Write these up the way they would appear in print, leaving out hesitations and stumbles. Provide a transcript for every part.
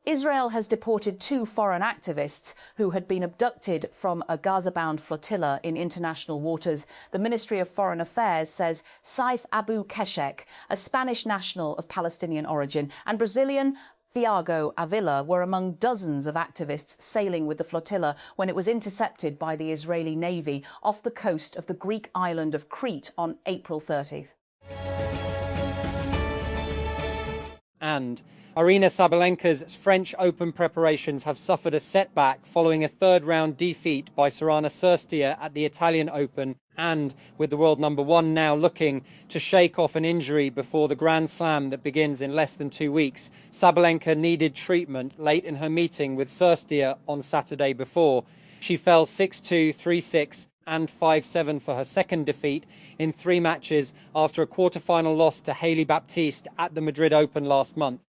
Israel has deported 2 foreign activists who had been abducted from a Gaza-bound flotilla in international waters. The Ministry of Foreign Affairs says Saif Abu Keshek, a Spanish national of Palestinian origin, and Brazilian Thiago Avila were among dozens of activists sailing with the flotilla when it was intercepted by the Israeli Navy off the coast of the Greek island of Crete on April 30th. And Aryna Sabalenka's French Open preparations have suffered a setback following a third-round defeat by Sorana Cîrstea at the Italian Open, and with the world number 1 now looking to shake off an injury before the Grand Slam that begins in less than 2 weeks, Sabalenka needed treatment late in her meeting with Cîrstea on Saturday before. She fell 6-2, 3-6 and 5-7 for her second defeat in 3 matches after a quarter-final loss to Hailey Baptiste at the Madrid Open last month.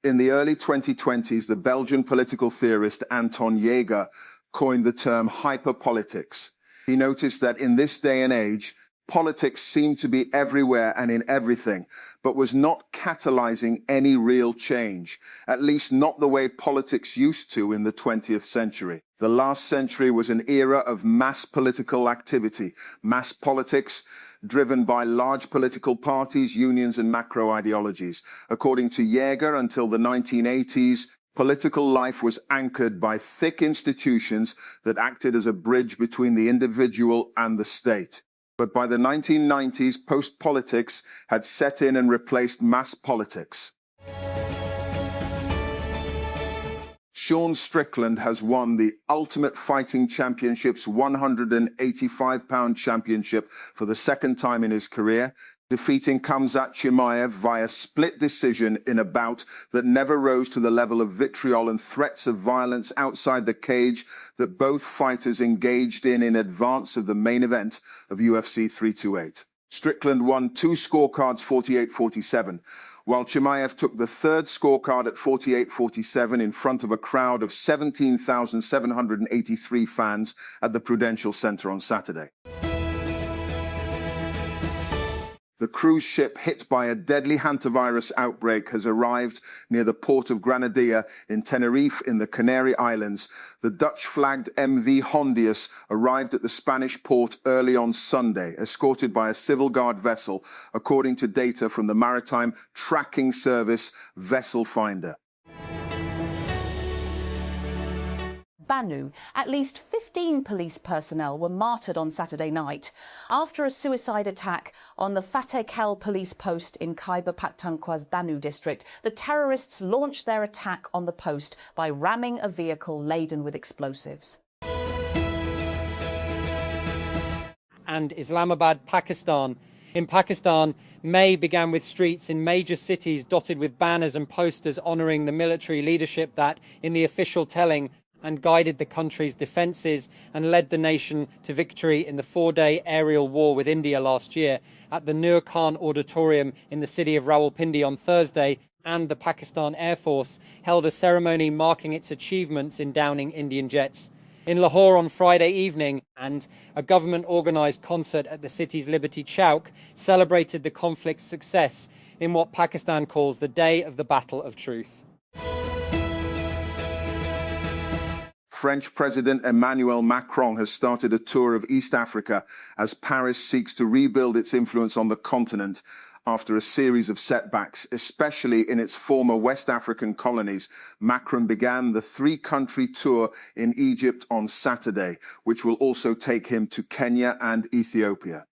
In the early 2020s, the Belgian political theorist Anton Jaeger coined the term hyperpolitics. He noticed that in this day and age, politics seemed to be everywhere and in everything, but was not catalyzing any real change, at least not the way politics used to in the 20th century. The last century was an era of mass political activity, mass politics, driven by large political parties, unions, and macro ideologies. According to Jaeger, until the 1980s, political life was anchored by thick institutions that acted as a bridge between the individual and the state. But by the 1990s, post-politics had set in and replaced mass politics. Sean Strickland has won the Ultimate Fighting Championship's 185-pound championship for the second time in his career, defeating Khamzat Chimaev via split decision in a bout that never rose to the level of vitriol and threats of violence outside the cage that both fighters engaged in advance of the main event of UFC 328. Strickland won 2 scorecards 48-47, while Chimaev took the third scorecard at 48-47 in front of a crowd of 17,783 fans at the Prudential Center on Saturday. The cruise ship hit by a deadly hantavirus outbreak has arrived near the port of Granadilla in Tenerife in the Canary Islands. The Dutch-flagged MV Hondius arrived at the Spanish port early on Sunday, escorted by a civil guard vessel, according to data from the maritime tracking service Vessel Finder. Banu. At least 15 police personnel were martyred on Saturday night after a suicide attack on the Pehel police post in Khyber Pakhtunkhwa's Banu district. The terrorists launched their attack on the post by ramming a vehicle laden with explosives. And Islamabad, Pakistan. In Pakistan, May began with streets in major cities dotted with banners and posters honouring the military leadership that, in the official telling, and guided the country's defences and led the nation to victory in the 4-day aerial war with India last year. At the Nur Khan Auditorium in the city of Rawalpindi on Thursday, and the Pakistan Air Force held a ceremony marking its achievements in downing Indian jets. In Lahore on Friday evening, and a government-organised concert at the city's Liberty Chowk celebrated the conflict's success in what Pakistan calls the Day of the Battle of Truth. French President Emmanuel Macron has started a tour of East Africa as Paris seeks to rebuild its influence on the continent after a series of setbacks, especially in its former West African colonies. Macron began the 3-country tour in Egypt on Saturday, which will also take him to Kenya and Ethiopia.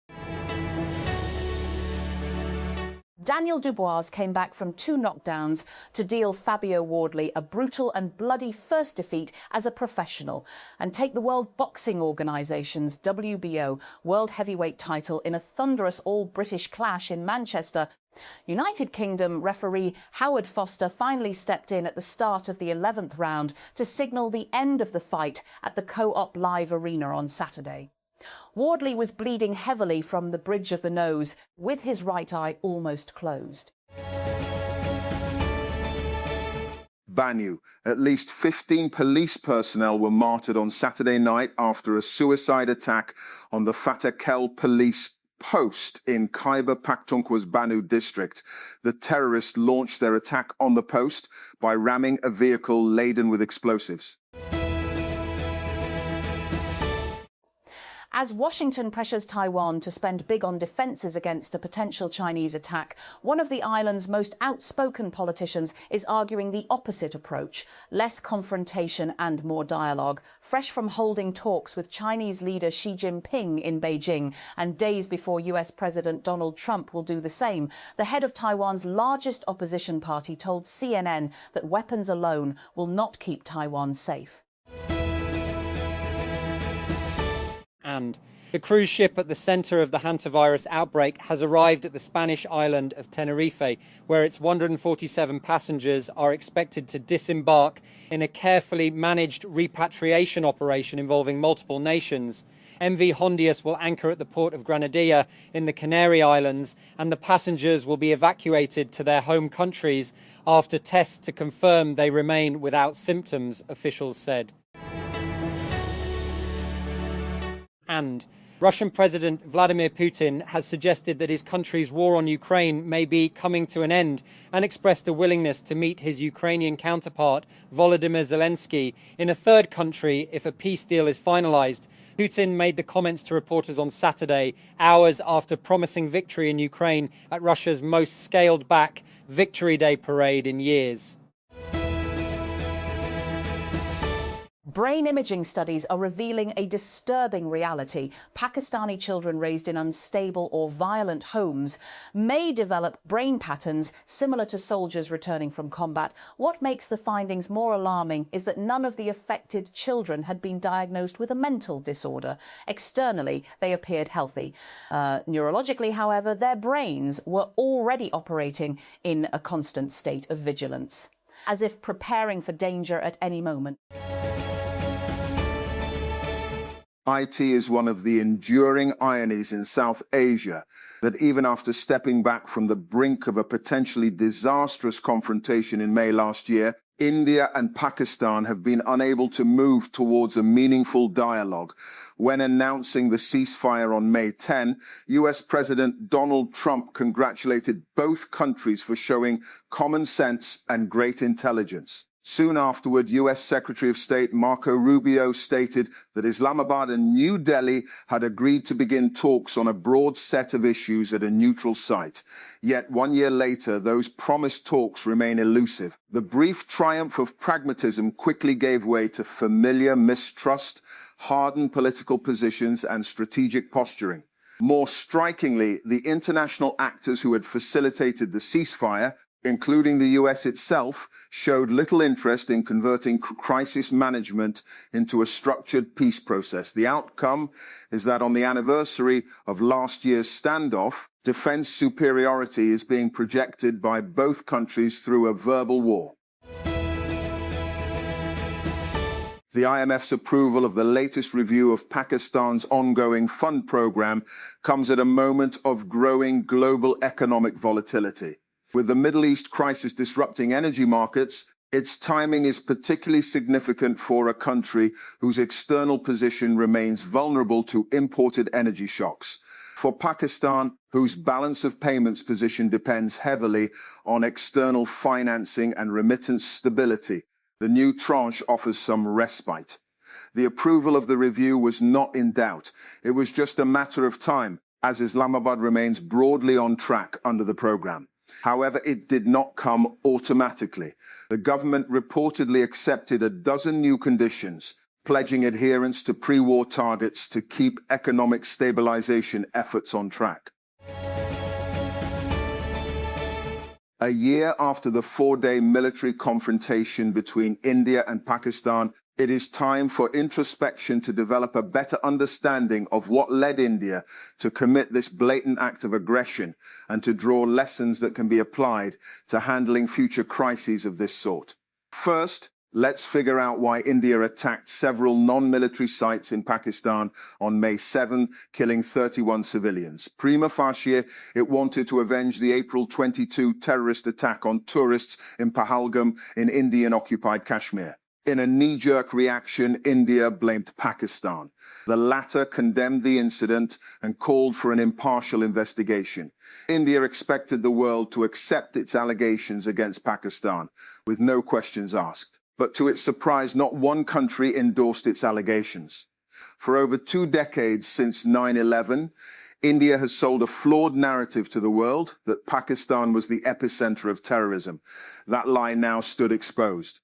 Daniel Dubois came back from 2 knockdowns to deal Fabio Wardley a brutal and bloody first defeat as a professional and take the World Boxing Organisation's WBO World Heavyweight title in a thunderous all-British clash in Manchester. United Kingdom referee Howard Foster finally stepped in at the start of the 11th round to signal the end of the fight at the Co-op Live Arena on Saturday. Wardley was bleeding heavily from the bridge of the nose, with his right eye almost closed. Banu. At least 15 police personnel were martyred on Saturday night after a suicide attack on the Pehel police post in Khyber Pakhtunkhwa's Banu district, the terrorists launched their attack on the post by ramming a vehicle laden with explosives. As Washington pressures Taiwan to spend big on defences against a potential Chinese attack, one of the island's most outspoken politicians is arguing the opposite approach: less confrontation and more dialogue. Fresh from holding talks with Chinese leader Xi Jinping in Beijing, and days before US President Donald Trump will do the same, the head of Taiwan's largest opposition party told CNN that weapons alone will not keep Taiwan safe. And the cruise ship at the centre of the hantavirus outbreak has arrived at the Spanish island of Tenerife, where its 147 passengers are expected to disembark in a carefully managed repatriation operation involving multiple nations. MV Hondius will anchor at the port of Granadilla in the Canary Islands, and the passengers will be evacuated to their home countries after tests to confirm they remain without symptoms, officials said. And Russian President Vladimir Putin has suggested that his country's war on Ukraine may be coming to an end, and expressed a willingness to meet his Ukrainian counterpart, Volodymyr Zelensky, in a third country if a peace deal is finalized. Putin made the comments to reporters on Saturday, hours after promising victory in Ukraine at Russia's most scaled-back Victory Day parade in years. Brain imaging studies are revealing a disturbing reality. Pakistani children raised in unstable or violent homes may develop brain patterns similar to soldiers returning from combat. What makes the findings more alarming is that none of the affected children had been diagnosed with a mental disorder. Externally, they appeared healthy. Neurologically, however, their brains were already operating in a constant state of vigilance, as if preparing for danger at any moment. IT is one of the enduring ironies in South Asia that even after stepping back from the brink of a potentially disastrous confrontation in May last year, India and Pakistan have been unable to move towards a meaningful dialogue. When announcing the ceasefire on May 10, US President Donald Trump congratulated both countries for showing common sense and great intelligence. Soon afterward, US Secretary of State Marco Rubio stated that Islamabad and New Delhi had agreed to begin talks on a broad set of issues at a neutral site. Yet 1 year later, those promised talks remain elusive. The brief triumph of pragmatism quickly gave way to familiar mistrust, hardened political positions, and strategic posturing. More strikingly, the international actors who had facilitated the ceasefire, including the US itself, showed little interest in converting crisis management into a structured peace process. The outcome is that on the anniversary of last year's standoff, defense superiority is being projected by both countries through a verbal war. The IMF's approval of the latest review of Pakistan's ongoing fund program comes at a moment of growing global economic volatility. With the Middle East crisis disrupting energy markets, its timing is particularly significant for a country whose external position remains vulnerable to imported energy shocks. For Pakistan, whose balance of payments position depends heavily on external financing and remittance stability, the new tranche offers some respite. The approval of the review was not in doubt. It was just a matter of time, as Islamabad remains broadly on track under the program. However, it did not come automatically. The government reportedly accepted a dozen new conditions, pledging adherence to pre-war targets to keep economic stabilization efforts on track. A year after the 4-day military confrontation between India and Pakistan, it is time for introspection to develop a better understanding of what led India to commit this blatant act of aggression and to draw lessons that can be applied to handling future crises of this sort. First, let's figure out why India attacked several non-military sites in Pakistan on May 7, killing 31 civilians. Prima facie, it wanted to avenge the April 22 terrorist attack on tourists in Pahalgam in Indian-occupied Kashmir. In a knee-jerk reaction, India blamed Pakistan. The latter condemned the incident and called for an impartial investigation. India expected the world to accept its allegations against Pakistan, with no questions asked. But to its surprise, not one country endorsed its allegations. For over 2 decades since 9/11, India has sold a flawed narrative to the world that Pakistan was the epicenter of terrorism. That lie now stood exposed.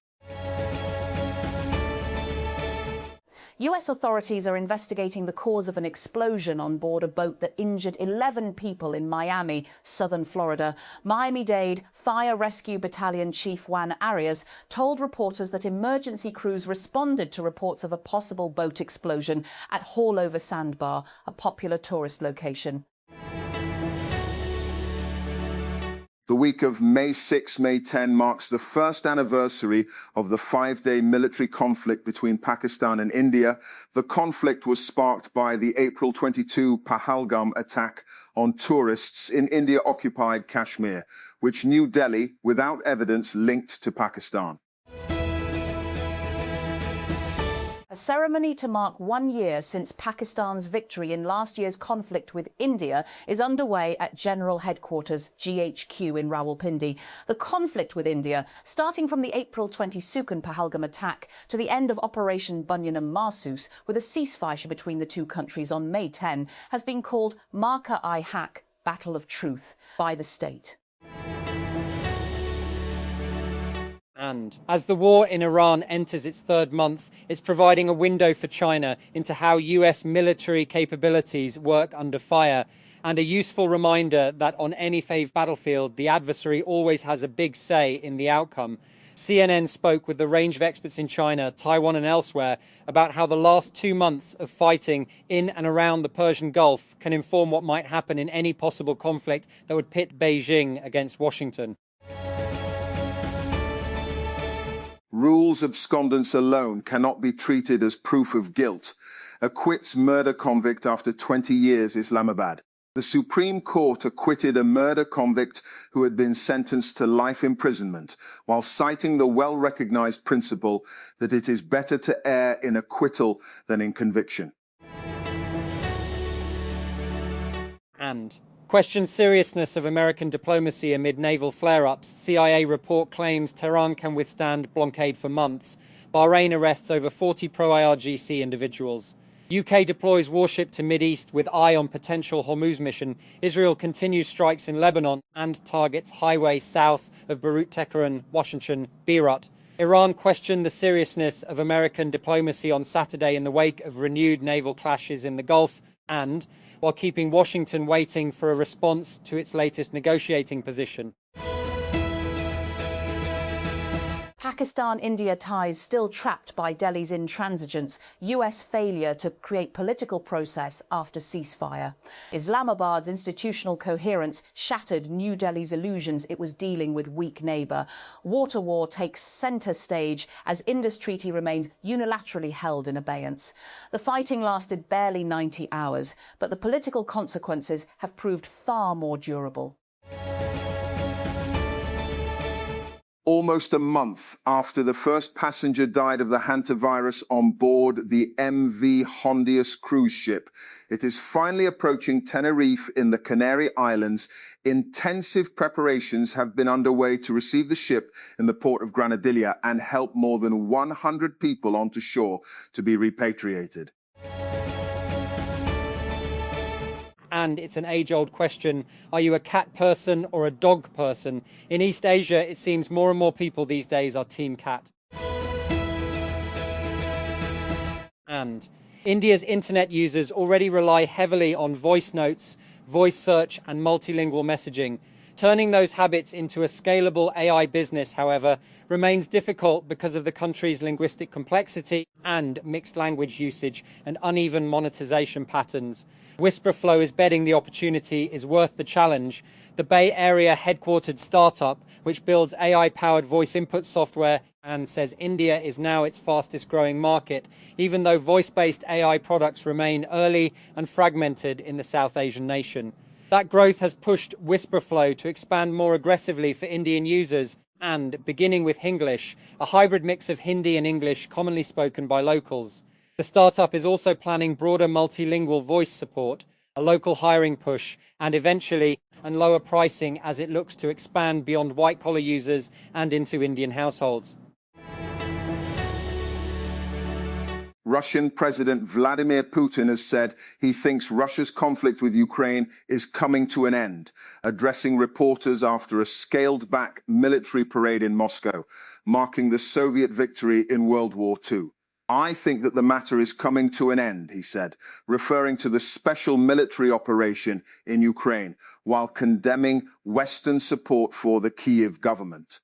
US authorities are investigating the cause of an explosion on board a boat that injured 11 people in Miami, southern Florida. Miami-Dade Fire Rescue Battalion Chief Juan Arias told reporters that emergency crews responded to reports of a possible boat explosion at Haulover Sandbar, a popular tourist location. The week of May 6, May 10 marks the first anniversary of the 5-day military conflict between Pakistan and India. The conflict was sparked by the April 22 Pahalgam attack on tourists in India-occupied Kashmir, which New Delhi, without evidence, linked to Pakistan. A ceremony to mark 1 year since Pakistan's victory in last year's conflict with India is underway at General Headquarters GHQ in Rawalpindi. The conflict with India, starting from the April 20 Sukan Pahalgam attack to the end of Operation Bunyanam Mahsus, with a ceasefire between the two countries on May 10, has been called Marka-i-Haq, Battle of Truth, by the state. And as the war in Iran enters its 3rd month, it's providing a window for China into how US military capabilities work under fire, and a useful reminder that on any faith battlefield, the adversary always has a big say in the outcome. CNN spoke with a range of experts in China, Taiwan and elsewhere about how the last 2 months of fighting in and around the Persian Gulf can inform what might happen in any possible conflict that would pit Beijing against Washington. Rules abscondence alone cannot be treated as proof of guilt. Acquits murder convict after 20 years, Islamabad. The Supreme Court acquitted a murder convict who had been sentenced to life imprisonment, while citing the well-recognized principle that it is better to err in acquittal than in conviction. And questions seriousness of American diplomacy amid naval flare-ups. CIA report claims Tehran can withstand blockade for months. Bahrain arrests over 40 pro-IRGC individuals. UK deploys warship to Mideast with eye on potential Hormuz mission. Israel continues strikes in Lebanon and targets highway south of Beirut, Tehran, Washington, Beirut. Iran questioned the seriousness of American diplomacy on Saturday in the wake of renewed naval clashes in the Gulf, and while keeping Washington waiting for a response to its latest negotiating position. Pakistan-India ties still trapped by Delhi's intransigence, US failure to create political process after ceasefire. Islamabad's institutional coherence shattered New Delhi's illusions it was dealing with weak neighbour. Water war takes centre stage as Indus Treaty remains unilaterally held in abeyance. The fighting lasted barely 90 hours, but the political consequences have proved far more durable. Almost a month after the first passenger died of the hantavirus on board the MV Hondius cruise ship, it is finally approaching Tenerife in the Canary Islands. Intensive preparations have been underway to receive the ship in the port of Granadilla and help more than 100 people onto shore to be repatriated. And it's an age-old question, are you a cat person or a dog person? In East Asia, it seems more and more people these days are team cat. And India's internet users already rely heavily on voice notes, voice search and multilingual messaging. Turning those habits into a scalable AI business, however, remains difficult because of the country's linguistic complexity and mixed language usage and uneven monetization patterns. Whisperflow is betting the opportunity is worth the challenge. The Bay Area headquartered startup, which builds AI-powered voice input software and says India is now its fastest growing market, even though voice-based AI products remain early and fragmented in the South Asian nation. That growth has pushed Whisperflow to expand more aggressively for Indian users and, beginning with Hinglish, a hybrid mix of Hindi and English commonly spoken by locals. The startup is also planning broader multilingual voice support, a local hiring push, and eventually lower pricing as it looks to expand beyond white-collar users and into Indian households. Russian President Vladimir Putin has said he thinks Russia's conflict with Ukraine is coming to an end, addressing reporters after a scaled-back military parade in Moscow, marking the Soviet victory in World War II. I think that the matter is coming to an end, he said, referring to the special military operation in Ukraine, while condemning Western support for the Kyiv government.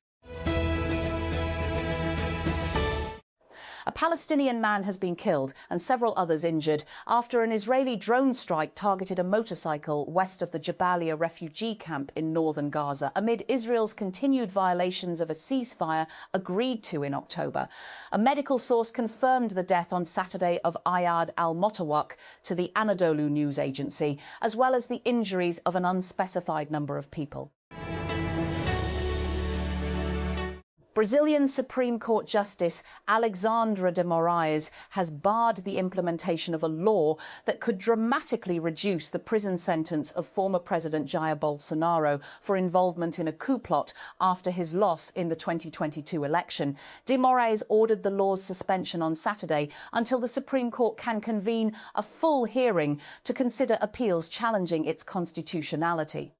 A Palestinian man has been killed and several others injured after an Israeli drone strike targeted a motorcycle west of the Jabalia refugee camp in northern Gaza, amid Israel's continued violations of a ceasefire agreed to in October. A medical source confirmed the death on Saturday of Ayad al-Motawak to the Anadolu news agency, as well as the injuries of an unspecified number of people. Brazilian Supreme Court Justice Alexandra de Moraes has barred the implementation of a law that could dramatically reduce the prison sentence of former President Jair Bolsonaro for involvement in a coup plot after his loss in the 2022 election. De Moraes ordered the law's suspension on Saturday until the Supreme Court can convene a full hearing to consider appeals challenging its constitutionality.